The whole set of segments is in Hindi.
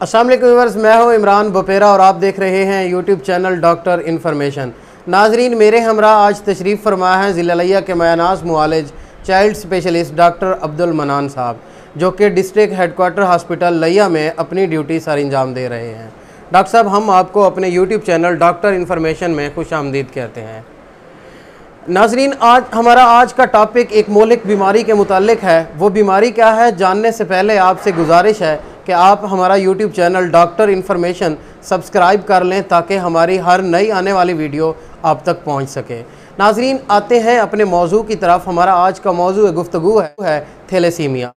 अस्सलाम वालेकुम व्यूअर्स, मैं हूं इमरान बपेरा और आप देख रहे हैं यूट्यूब चैनल डॉक्टर इन्फॉर्मेशन। नाजरीन, मेरे हमरा आज तशरीफ़ फरमा है ज़िला लिया के मायनाज़ मुआलिज चाइल्ड स्पेशलिस्ट डॉक्टर अब्दुल मनान साहब, जो कि डिस्ट्रिक्ट हेडकोार्टर हॉस्पिटल लिया में अपनी ड्यूटी सर अंजाम दे रहे हैं। डॉक्टर साहब, हम आपको अपने यूट्यूब चैनल डॉक्टर इन्फॉर्मेशन में खुश आमदीद कहते हैं। नाजरीन, आज का टॉपिक एक मौलिक बीमारी के मुतालिक है। वो बीमारी क्या है, जानने से पहले आपसे गुजारिश है कि आप हमारा YouTube channel doctor information subscribe कर लें ताकि हमारी हर नई आने वाली वीडियो आप तक पहुंच सके। नाजरीन, आते हैं अपने मौजू की तरफ। हमारा आज का मौजू गुफ्तगू है थैलेसीमिया।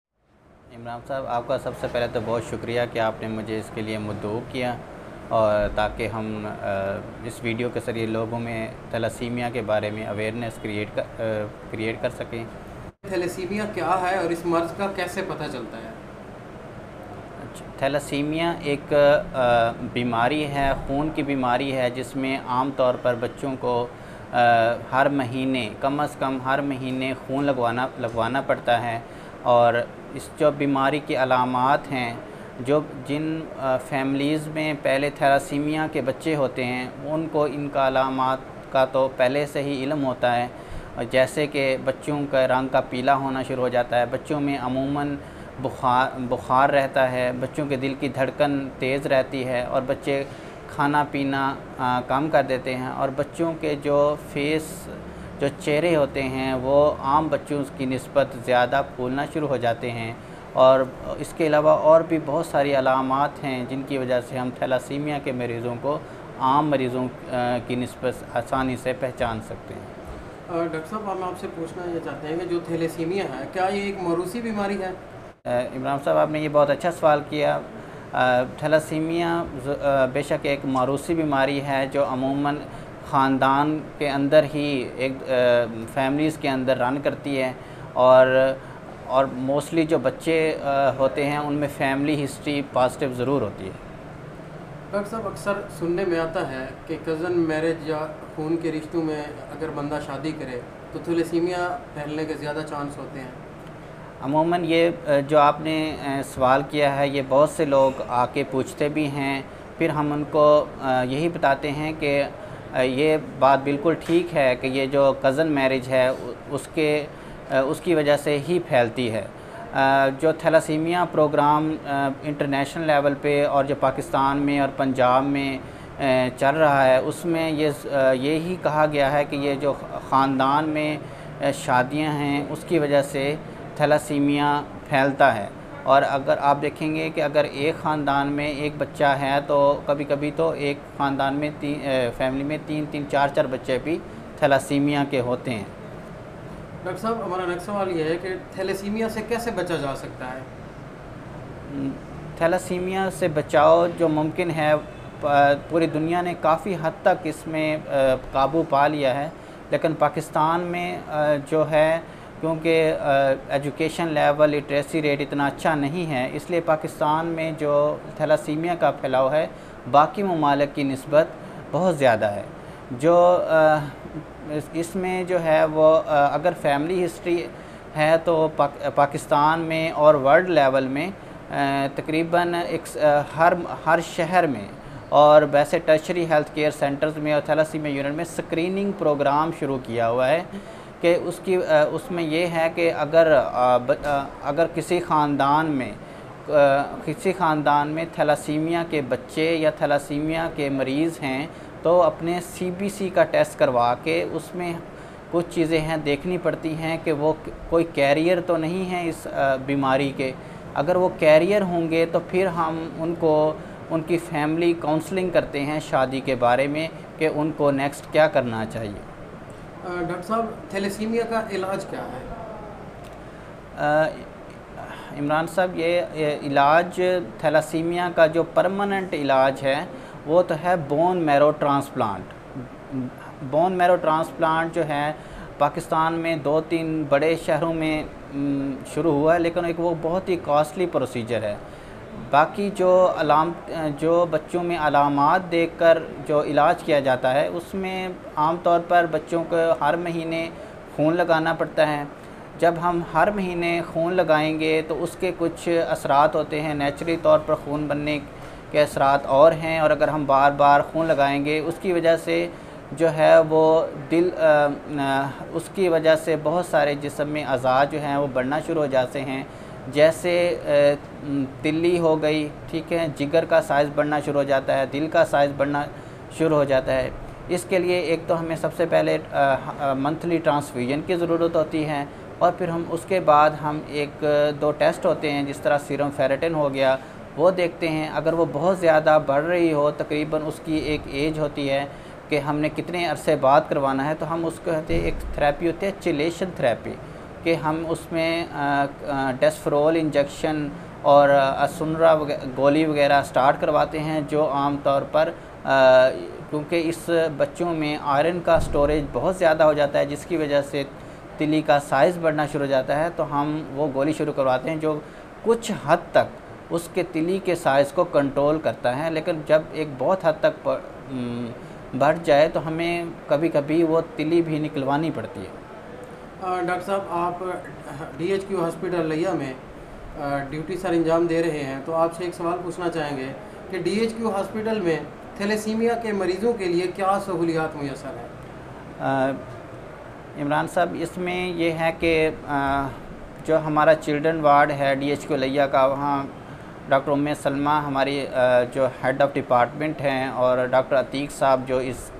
इमरान साहब, आपका सबसे पहले तो बहुत शुक्रिया कि आपने मुझे इसके लिए मुद्दू किया और ताकि हम इस वीडियो के ज़रिए लोगों में थैलेसीमिया के बारे में अवेयरनेस क्रिएट कर सकें। थैलेसीमिया क्या है और इस मर्ज़ का कैसे पता चलता है? थैलेसीमिया एक बीमारी है, खून की बीमारी है, जिसमें आम तौर पर बच्चों को हर महीने कम से कम हर महीने खून लगवाना पड़ता है। और इस जो बीमारी की अलामात हैं, जिन फैमिलीज़ में पहले थैलेसीमिया के बच्चे होते हैं उनको इनका अलामात का तो पहले से ही इल्म होता है। जैसे कि बच्चों का रंग का पीला होना शुरू हो जाता है, बच्चों में अमूमन बुखार रहता है, बच्चों के दिल की धड़कन तेज़ रहती है और बच्चे खाना पीना कम कर देते हैं। और बच्चों के जो चेहरे होते हैं वो आम बच्चों की निस्बत ज़्यादा फूलना शुरू हो जाते हैं। और इसके अलावा और भी बहुत सारी अलामात हैं जिनकी वजह से हम थैलेसीमिया के मरीज़ों को आम मरीज़ों की निस्बत आसानी से पहचान सकते हैं। डॉक्टर साहब, हम आपसे पूछना ये चाहते हैं कि जो थैलेसीमिया है, क्या ये एक मौरूसी बीमारी है? इमरान साहब, आपने ये बहुत अच्छा सवाल किया। थैलेसीमिया बेशक एक मौरूसी बीमारी है जो अमूमन ख़ानदान के अंदर ही एक फैमिलीज़ के अंदर रन करती है। और मोस्टली जो बच्चे होते हैं उनमें फैमिली हिस्ट्री पॉजिटिव ज़रूर होती है। डॉक्टर साहब, अक्सर सुनने में आता है कि कज़न मैरिज या खून के रिश्तों में अगर बंदा शादी करे तो थैलेसीमिया फैलने के ज़्यादा चांस होते हैं। अमूमन ये जो आपने सवाल किया है, ये बहुत से लोग आके पूछते भी हैं। फिर हम उनको यही बताते हैं कि ये बात बिल्कुल ठीक है कि ये जो कज़न मैरिज है उसकी वजह से ही फैलती है। जो थैलेसीमिया प्रोग्राम इंटरनेशनल लेवल पे और जो पाकिस्तान में और पंजाब में चल रहा है, उसमें ये ही कहा गया है कि ये जो ख़ानदान में शादियां हैं उसकी वजह से थैलेसीमिया फैलता है। और अगर आप देखेंगे कि अगर एक ख़ानदान में एक बच्चा है तो कभी कभी तो एक ख़ानदान में फैमिली में तीन चार बच्चे भी थैलेसीमिया के होते हैं। डॉक्टर साहब, हमारा नेक्स्ट सवाल ये है कि थैलेसीमिया से कैसे बचा जा सकता है? थैलेसीमिया से बचाव जो मुमकिन है, पूरी दुनिया ने काफ़ी हद तक इसमें काबू पा लिया है। लेकिन पाकिस्तान में जो है, क्योंकि एजुकेशन लेवल, लिटरेसी रेट इतना अच्छा नहीं है, इसलिए पाकिस्तान में जो थैलेसीमिया का फैलाव है बाकी ममालिक की निस्बत बहुत ज़्यादा है। जो इसमें जो है वो अगर फैमिली हिस्ट्री है तो पाकिस्तान में और वर्ल्ड लेवल में तकरीबन हर शहर में और वैसे टर्शरी हेल्थ केयर सेंटर्स में और थैलेसीमिया यूनिट में स्क्रीनिंग प्रोग्राम शुरू किया हुआ है कि उसमें ये है कि अगर किसी ख़ानदान में थैलेसीमिया के बच्चे या थैलेसीमिया के मरीज़ हैं तो अपने CBC का टेस्ट करवा के उसमें कुछ चीज़ें हैं देखनी पड़ती हैं कि वो कोई कैरियर तो नहीं है इस बीमारी के। अगर वो कैरियर होंगे तो फिर हम उनकी फैमिली काउंसलिंग करते हैं शादी के बारे में कि उनको नेक्स्ट क्या करना चाहिए। डॉक्टर साहब, थैलेसीमिया का इलाज क्या है? इमरान साहब, ये इलाज थैलेसीमिया का जो परमानेंट इलाज है वो तो है bone marrow transplant. Bone marrow transplant जो है पाकिस्तान में 2-3 बड़े शहरों में शुरू हुआ है, लेकिन एक वो बहुत ही कॉस्टली प्रोसीजर है। बाकी जो बच्चों में अलामात देखकर जो इलाज किया जाता है उसमें आम तौर पर बच्चों को हर महीने खून लगाना पड़ता है। जब हम हर महीने खून लगाएंगे तो उसके कुछ असरात होते हैं। नेचुरली तौर पर खून बनने के असरात और हैं, और अगर हम बार बार खून लगाएंगे उसकी वजह से जो है वो उसकी वजह से बहुत सारे जिस्म में अज़ा जो हैं वो बढ़ना शुरू हो जाते हैं, जैसे तिल्ली हो गई, ठीक है, जिगर का साइज़ बढ़ना शुरू हो जाता है, दिल का साइज़ बढ़ना शुरू हो जाता है। इसके लिए एक तो हमें सबसे पहले मंथली ट्रांसफ्यूजन की ज़रूरत होती है, और फिर हम उसके बाद हम एक दो टेस्ट होते हैं, जिस तरह सीरम फेरेटिन हो गया, वो देखते हैं। अगर वो बहुत ज़्यादा बढ़ रही हो, तकरीबन उसकी एक एज होती है कि हमने कितने अरसे बाद करवाना है, तो हम उसको कहते हैं, एक थेरेपी होती है चिलेशन थेरेपी, कि हम उसमें डेस्फरोल इंजेक्शन और असुनरा गोली वगैरह स्टार्ट करवाते हैं, जो आम तौर पर क्योंकि इस बच्चों में आयरन का स्टोरेज बहुत ज़्यादा हो जाता है, जिसकी वजह से तिली का साइज़ बढ़ना शुरू हो जाता है, तो हम वो गोली शुरू करवाते हैं जो कुछ हद तक उसके तिली के साइज़ को कंट्रोल करता है। लेकिन जब एक बहुत हद तक बढ़ जाए तो हमें कभी कभी वो तिली भी निकलवानी पड़ती है। डॉक्टर साहब, आप DHQ हॉस्पिटल लिया में ड्यूटी सर अंजाम दे रहे हैं, तो आपसे एक सवाल पूछना चाहेंगे कि DHQ हॉस्पिटल में थैलेसीमिया के मरीज़ों के लिए क्या सहूलियात मुयस्सर है? इमरान साहब, इसमें ये है कि जो हमारा चिल्ड्रन वार्ड है DHQ लिया का, वहाँ डॉक्टर उम्मे सलमा हमारी जो हेड ऑफ़ डिपार्टमेंट हैं, और डॉक्टर अतीक साहब जो इस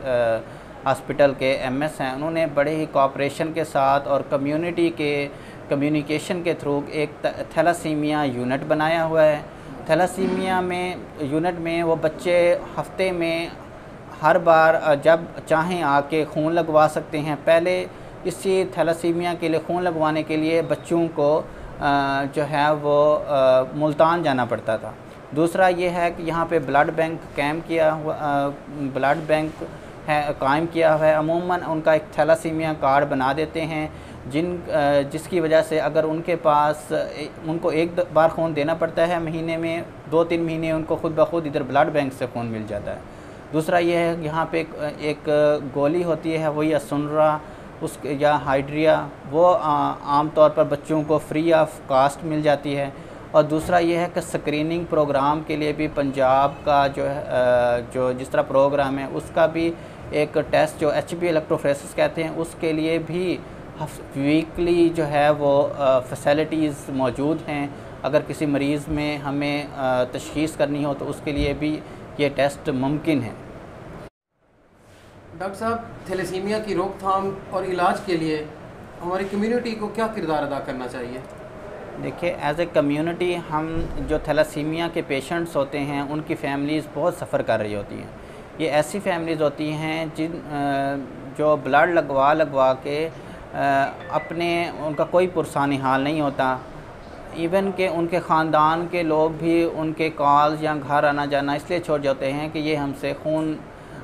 हॉस्पिटल के MS हैं, उन्होंने बड़े ही कोऑपरेशन के साथ और कम्युनिटी के कम्युनिकेशन के थ्रू एक थैलासीमिया यूनिट बनाया हुआ है। थैलासीमिया में यूनिट में वो बच्चे हफ्ते में हर बार जब चाहें आके खून लगवा सकते हैं। पहले इसी थैलासीमिया के लिए खून लगवाने के लिए बच्चों को जो है वो मुल्तान जाना पड़ता था। दूसरा ये है कि यहाँ पे ब्लड बैंक कैम्प किया हुआ ब्लड बैंक है कायम किया हुआ है। अमूमन उनका एक थैलासीमिया कार्ड बना देते हैं, जिसकी वजह से अगर उनके पास उनको एक बार खून देना पड़ता है महीने में, 2-3 महीने उनको खुद ब खुद इधर ब्लड बैंक से खून मिल जाता है। दूसरा ये है कि यहाँ पे एक गोली होती है, वही असुनरा उस या हाइड्रिया, वो आम तौर पर बच्चों को फ्री ऑफ कास्ट मिल जाती है। और दूसरा ये है कि स्क्रीनिंग प्रोग्राम के लिए भी पंजाब का जो जिस तरह प्रोग्राम है, उसका भी एक टेस्ट जो HB इलेक्ट्रोफोरेसिस कहते हैं, उसके लिए भी वीकली जो है वो फैसिलिटीज़ मौजूद हैं। अगर किसी मरीज़ में हमें तशख़ीस करनी हो तो उसके लिए भी ये टेस्ट मुमकिन है। डॉक्टर साहब, थैलेसीमिया की रोकथाम और इलाज के लिए हमारी कम्युनिटी को क्या किरदार अदा करना चाहिए? देखिए, एज ए कम्युनिटी हम जो थैलासीमिया के पेशेंट्स होते हैं, उनकी फैमिलीज़ बहुत सफ़र कर रही होती हैं। ये ऐसी फैमिलीज़ होती हैं जो ब्लड लगवा के उनका कोई पुरसानी हाल नहीं होता। इवन के उनके ख़ानदान के लोग भी उनके कॉल्स या घर आना जाना इसलिए छोड़ जाते हैं कि ये हमसे खून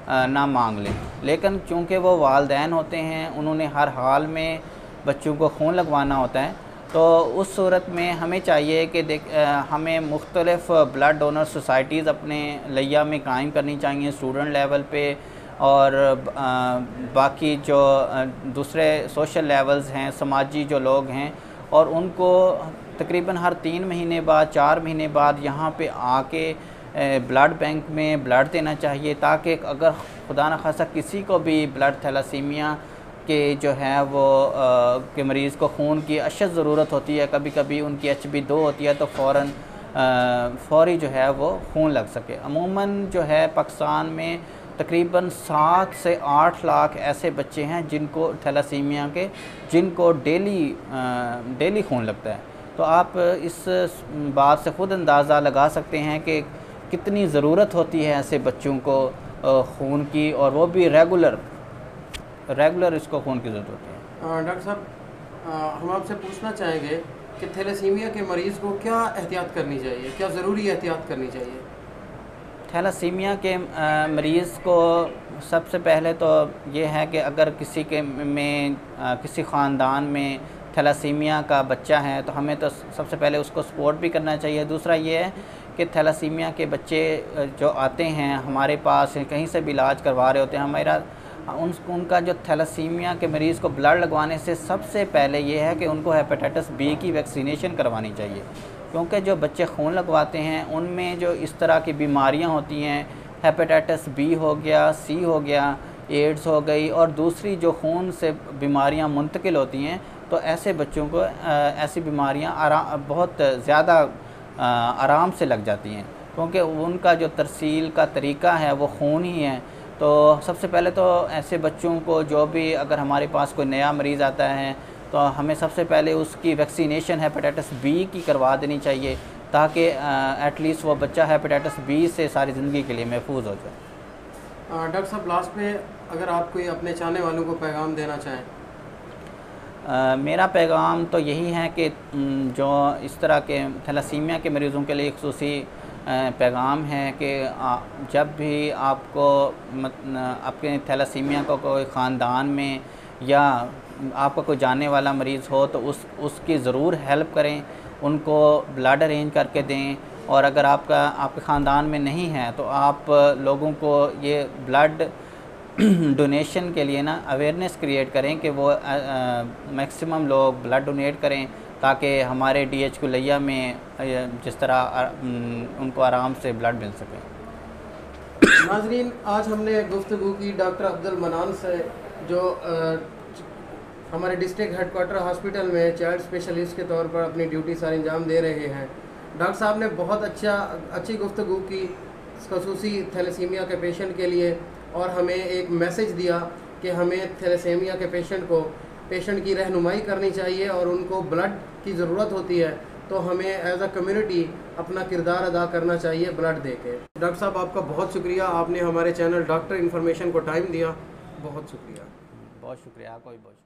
ना मांग लें। लेकिन चूँकि वो वालिदैन होते हैं, उन्होंने हर हाल में बच्चों को खून लगवाना होता है, तो उस सूरत में हमें चाहिए कि हमें मुख्तलिफ़ ब्लड डोनर सोसाइटीज़ अपने लिया में कायम करनी चाहिए, स्टूडेंट लेवल पे और बाकी जो दूसरे सोशल लेवल्स हैं, समाजी जो लोग हैं, और उनको तकरीबन हर 3 महीने बाद 4 महीने बाद यहाँ पे आके ब्लड बैंक में ब्लड देना चाहिए, ताकि अगर खुदा न खासा किसी को भी ब्लड थैलासीमिया के जो है वो के मरीज़ को खून की अशद ज़रूरत होती है, कभी कभी उनकी HB2 होती है, तो फ़ौरी जो है वो खून लग सके। अमूमन जो है पाकिस्तान में तकरीबन 7 से 8 लाख ऐसे बच्चे हैं जिनको थैलासीमिया के जिनको डेली खून लगता है। तो आप इस बात से ख़ुद अंदाज़ा लगा सकते हैं कि कितनी ज़रूरत होती है ऐसे बच्चों को खून की, और वो भी रेगुलर इसको खून की ज़रूरत होती है। डॉक्टर साहब, हम आपसे पूछना चाहेंगे कि थैलासीमिया के मरीज़ को क्या एहतियात करनी चाहिए, क्या ज़रूरी एहतियात करनी चाहिए? थैलासीमिया के मरीज़ को सबसे पहले तो ये है कि अगर किसी किसी ख़ानदान में थैलासीमिया का बच्चा है, तो हमें तो सबसे पहले उसको सपोर्ट भी करना चाहिए। दूसरा ये है कि थैलासीमिया के बच्चे जो आते हैं हमारे पास, कहीं से भी इलाज करवा रहे होते हैं, उनका जो थैलासीमिया के मरीज़ को ब्लड लगवाने से सबसे पहले ये है कि उनको हेपेटाइटिस B की वैक्सीनेशन करवानी चाहिए। क्योंकि जो बच्चे खून लगवाते हैं उनमें जो इस तरह की बीमारियां होती हैं, हेपेटाइटिस बी हो गया, सी हो गया, एड्स हो गई और दूसरी जो खून से बीमारियां मुंतकिल होती हैं, तो ऐसे बच्चों को ऐसी बीमारियां बहुत ज़्यादा आराम से लग जाती हैं, क्योंकि उनका जो तरसील का तरीक़ा है वो खून ही है। तो सबसे पहले तो ऐसे बच्चों को, जो भी अगर हमारे पास कोई नया मरीज़ आता है, तो हमें सबसे पहले उसकी वैक्सीनेशन हेपेटाइटिस बी की करवा देनी चाहिए, ताकि एटलीस्ट वो बच्चा हेपेटाइटिस बी से सारी ज़िंदगी के लिए महफूज हो जाए। डॉक्टर साहब, लास्ट में अगर आप कोई अपने चाहने वालों को पैगाम देना चाहें। मेरा पैगाम तो यही है कि जो इस तरह के थैलासीमिया के मरीज़ों के लिए ख़ुसूसी पैगाम है कि जब भी आपको आपके थैलासीमिया को कोई ख़ानदान में या आपका कोई जानने वाला मरीज़ हो, तो उसकी ज़रूर हेल्प करें, उनको ब्लड अरेंज करके दें। और अगर आपके ख़ानदान में नहीं है तो आप लोगों को ये ब्लड डोनेशन के लिए ना अवेयरनेस क्रिएट करें कि वो मैक्सिमम लोग ब्लड डोनेट करें, ताकि हमारे DH कुलैया में जिस तरह उनको आराम से ब्लड मिल सके। नाज़रीन, आज हमने गुफ्तगू की डॉक्टर अब्दुल मनान से, जो हमारे डिस्ट्रिक्ट हेडक्वार्टर हॉस्पिटल में चाइल्ड स्पेशलिस्ट के तौर पर अपनी ड्यूटी सारी अंजाम दे रहे हैं। डॉक्टर साहब ने बहुत अच्छी गुफ्तगू की ख़ुसूसी थैलेसीमिया के पेशेंट के लिए, और हमें एक मैसेज दिया कि हमें थैलेसीमिया के पेशेंट की रहनुमाई करनी चाहिए और उनको ब्लड की ज़रूरत होती है, तो हमें एज अ कम्युनिटी अपना किरदार अदा करना चाहिए ब्लड दे के। डॉक्टर साहब, आपका बहुत शुक्रिया, आपने हमारे चैनल डॉक्टर इन्फॉर्मेशन को टाइम दिया। बहुत शुक्रिया। बहुत शुक्रिया, आपका भी बहुत शुक्रिया।